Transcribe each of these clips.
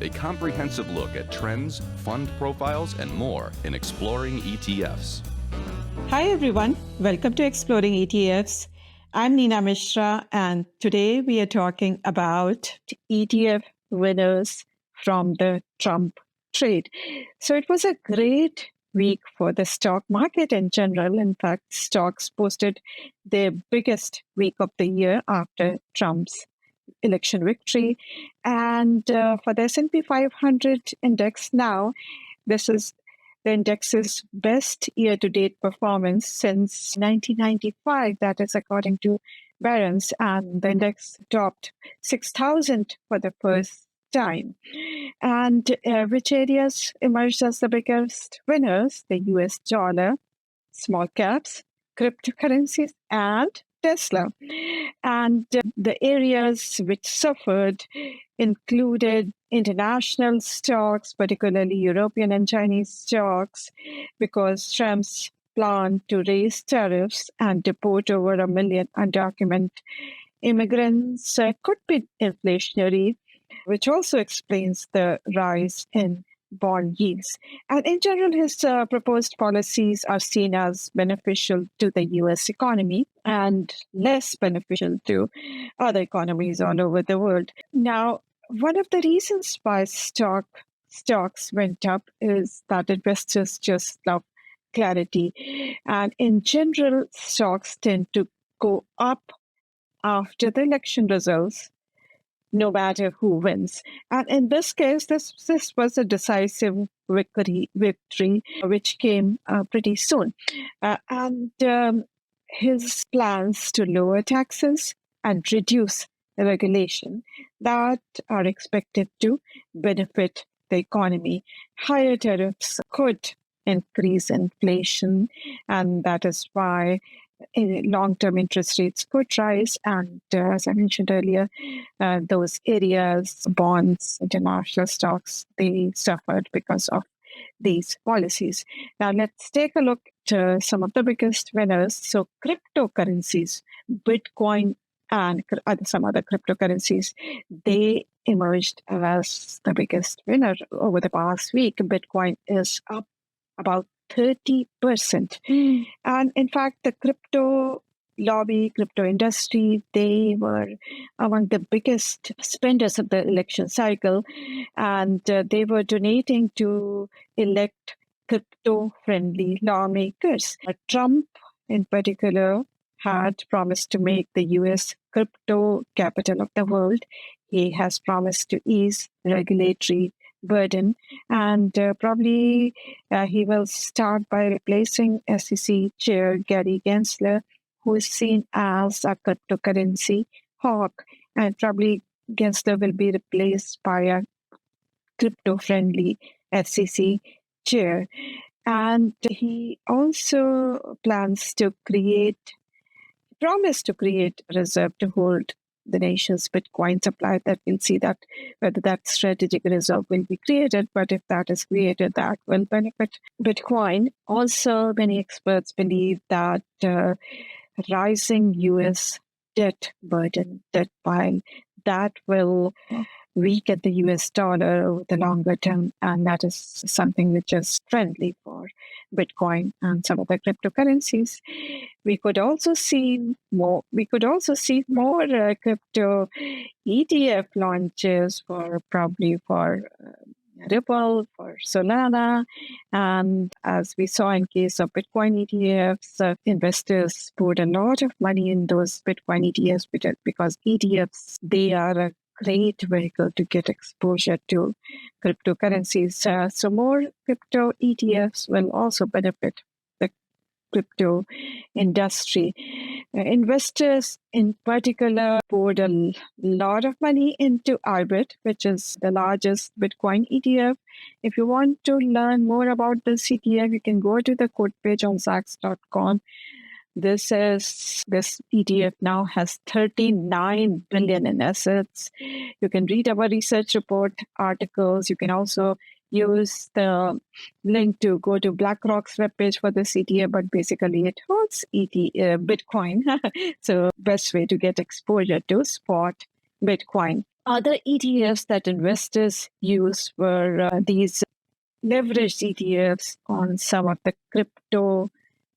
a comprehensive look at trends, fund profiles, and more in Exploring ETFs. Hi everyone, welcome to Exploring ETFs. I'm Neena Mishra, and today we are talking about ETF winners from the Trump trade. So it was a great week for the stock market in general. In fact, stocks posted their biggest week of the year after Trump's election victory. And for the S&P 500 index now, this is the index's best year-to-date performance since 1995. That is according to Barron's, and the index topped 6,000 for the first time. And which areas emerged as the biggest winners? The US dollar, small caps, cryptocurrencies, and Tesla. And the areas which suffered included international stocks, particularly European and Chinese stocks, because Trump's plan to raise tariffs and deport over 1 million undocumented immigrants could be inflationary, which also explains the rise in bond yields. And in general, his proposed policies are seen as beneficial to the US economy and less beneficial to other economies all over the world. Now, one of the reasons why stocks went up is that investors just love clarity. And in general, stocks tend to go up after the election results, no matter who wins. And in this case, this was a decisive victory which came pretty soon. And his plans to lower taxes and reduce regulation that are expected to benefit the economy. Higher tariffs could increase inflation, and that is why long-term interest rates could rise. And as I mentioned earlier, those areas, bonds, international stocks, they suffered because of these policies. Now let's take a look at some of the biggest winners. So cryptocurrencies, Bitcoin and some other cryptocurrencies, they emerged as the biggest winner over the past week. Bitcoin is up about 30%. And in fact, the crypto lobby, crypto industry, they were among the biggest spenders of the election cycle. And they were donating to elect crypto-friendly lawmakers. Trump, in particular, had promised to make the US crypto capital of the world. He has promised to ease regulatory burden, and probably he will start by replacing SEC Chair Gary Gensler, who is seen as a cryptocurrency hawk, and probably Gensler will be replaced by a crypto-friendly SEC chair. And he also promised to create a reserve to hold the nation's Bitcoin supply. That we'll see that whether that strategic reserve will be created, but if that is created, that will benefit Bitcoin. Also, many experts believe that rising US debt burden, debt pile, that will weaken the US dollar over the longer term, and that is something which is friendly for Bitcoin and some other cryptocurrencies. We could also see more crypto ETF launches for Ripple, for Solana. And as we saw in case of Bitcoin ETFs, investors put a lot of money in those Bitcoin ETFs because ETFs, they are a great vehicle to get exposure to cryptocurrencies. So more crypto ETFs will also benefit the crypto industry. Investors in particular poured a lot of money into IBIT, which is the largest Bitcoin ETF. If you want to learn more about this ETF, you can go to the quote page on Zacks.com. This ETF now has 39 billion in assets. You can read our research report articles. You can also use the link to go to BlackRock's webpage for this ETF, but basically it holds Bitcoin. So best way to get exposure to spot Bitcoin. Other ETFs that investors use were these leveraged ETFs on some of the crypto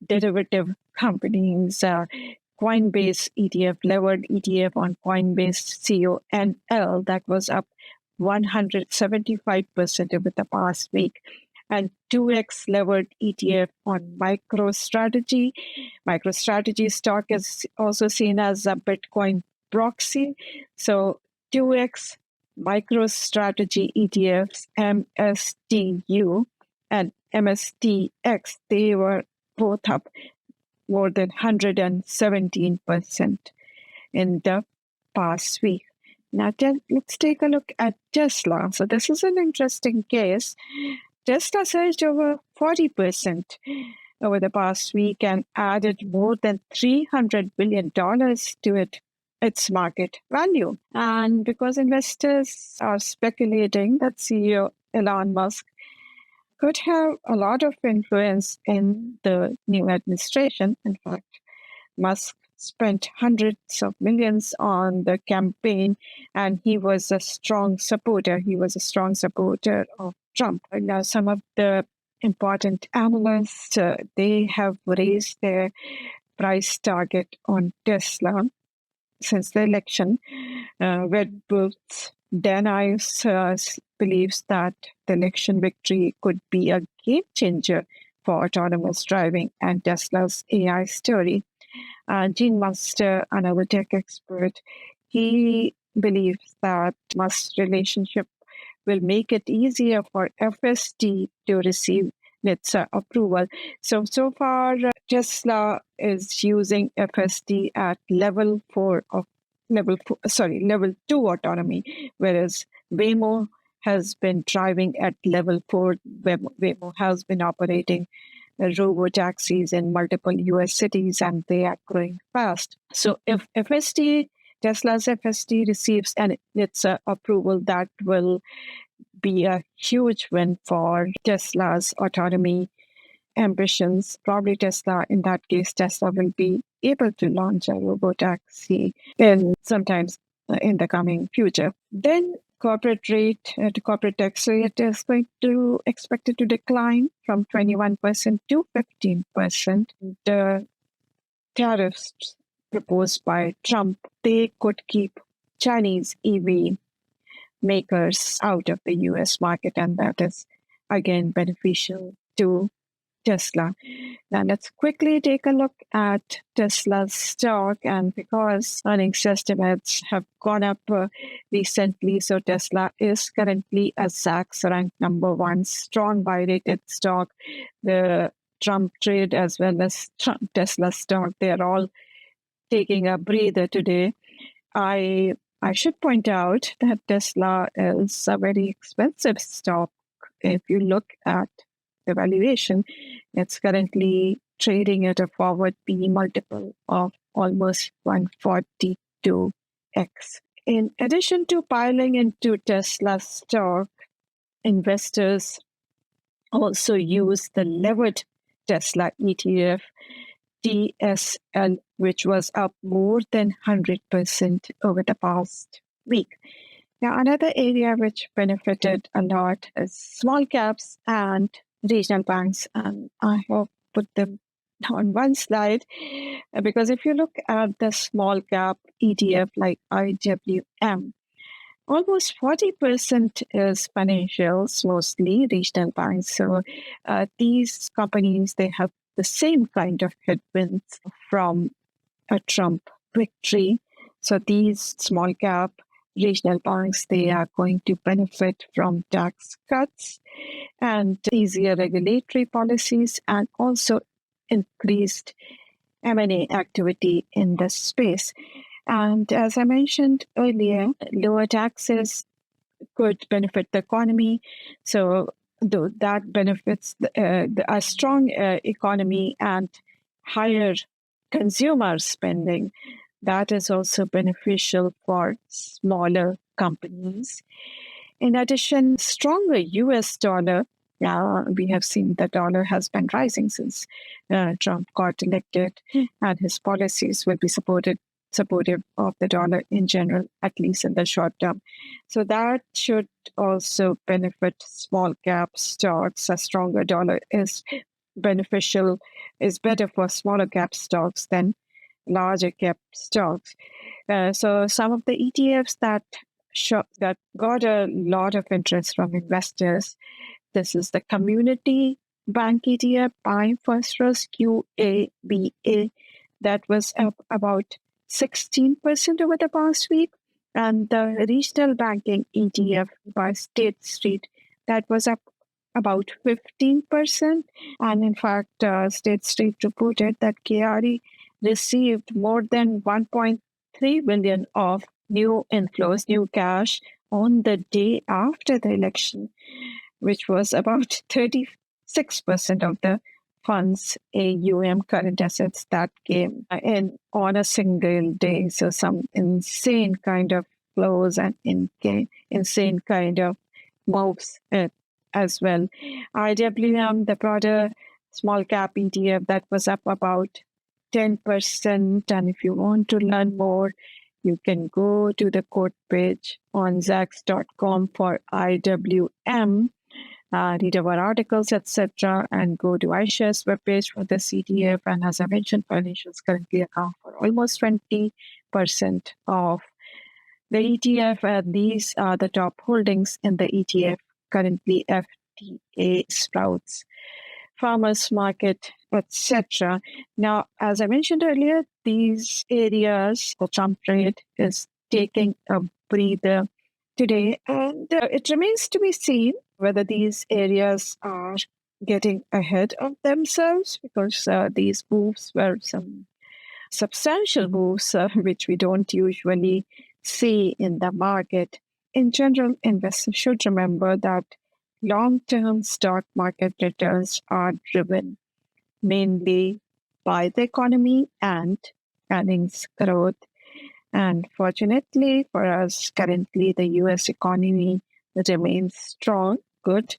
derivative companies, Coinbase ETF, levered ETF on Coinbase CONL that was up 175% over the past week, and 2x levered ETF on MicroStrategy. MicroStrategy stock is also seen as a Bitcoin proxy. So 2x MicroStrategy ETFs, MSTU and MSTX, they were both up more than 117% in the past week. Now, let's take a look at Tesla. So, this is an interesting case. Tesla surged over 40% over the past week and added more than $300 billion to its market value. And because investors are speculating that CEO Elon Musk could have a lot of influence in the new administration. In fact, Musk spent hundreds of millions on the campaign, and he was a strong supporter. He was a strong supporter of Trump. Now, some of the important analysts, they have raised their price target on Tesla since the election. Redbirds Dan Ives believes that the election victory could be a game changer for autonomous driving and Tesla's AI story. Gene Munster, another tech expert, he believes that Musk's relationship will make it easier for FSD to receive NHTSA approval. So far, Tesla is using FSD at level 2 autonomy, whereas Waymo has been driving at level 4. Waymo has been operating robo-taxis in multiple US cities, and they are growing fast. So if Tesla's FSD receives an NHTSA approval, that will be a huge win for Tesla's autonomy ambitions. Probably in that case, Tesla will be able to launch a robotaxi sometimes in the coming future. Then corporate tax rate is expected to decline from 21% to 15%. The tariffs proposed by Trump, they could keep Chinese EV makers out of the US market, and that is again beneficial to Tesla. Now let's quickly take a look at Tesla's stock, and because earnings estimates have gone up recently, so Tesla is currently a Zacks ranked number 1 strong buy rated stock. The Trump trade as well as Tesla stock, they are all taking a breather today. I should point out that Tesla is a very expensive stock. If you look at the valuation, it's currently trading at a forward PE multiple of almost 142x. In addition to piling into Tesla stock, investors also use the levered Tesla ETF, TSL, which was up more than 100% over the past week. Now, another area which benefited a lot is small caps and regional banks, and I have put them on one slide because if you look at the small cap ETF like IWM, almost 40% is financials, mostly regional banks. So these companies, they have the same kind of headwinds from a Trump victory. So these small cap regional banks, they are going to benefit from tax cuts and easier regulatory policies, and also increased M&A activity in the space. And as I mentioned earlier, lower taxes could benefit the economy. So though that benefits a strong economy and higher consumer spending, that is also beneficial for smaller companies. In addition, stronger US dollar. We have seen the dollar has been rising since Trump got elected, and his policies will be supported supportive of the dollar in general, at least in the short term. So that should also benefit small cap stocks. A stronger dollar is beneficial, is better for smaller cap stocks than larger cap stocks. So some of the ETFs that got a lot of interest from investors. This is the Community Bank ETF, Prime Phosphorus QABA, that was up about 16% over the past week. And the Regional Banking ETF by State Street, that was up about 15%. And in fact, State Street reported that KRE received more than 1.3 billion of new inflows, new cash on the day after the election, which was about 36% of the funds AUM, current assets, that came in on a single day. So some insane kind of flows and insane kind of moves as well. IWM, the broader small cap ETF, that was up about 10%. And if you want to learn more, you can go to the quote page on Zacks.com for IWM, read our articles, etc., and go to iShares webpage for the ETF. And as I mentioned, financials currently account for almost 20% of the ETF. And these are the top holdings in the ETF currently: FTA, Sprouts, Farmers Market, etc. Now, as I mentioned earlier, these areas, the Trump trade is taking a breather today, and it remains to be seen whether these areas are getting ahead of themselves, because these moves were some substantial moves, which we don't usually see in the market. In general, investors should remember that long-term stock market returns are driven mainly by the economy and earnings growth. And fortunately for us, currently the US economy remains strong, good,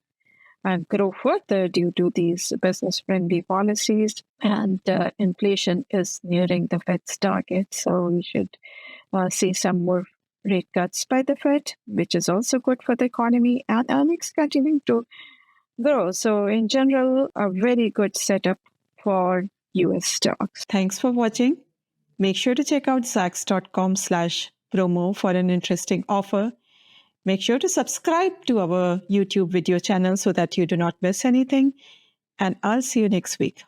and grow further due to these business-friendly policies. And inflation is nearing the Fed's target, so we should see some more rate cuts by the Fed, which is also good for the economy, and earnings continuing to grow. So in general, a very good setup for US stocks. Thanks for watching. Make sure to check out Zacks.com/promo for an interesting offer. Make sure to subscribe to our YouTube video channel so that you do not miss anything. And I'll see you next week.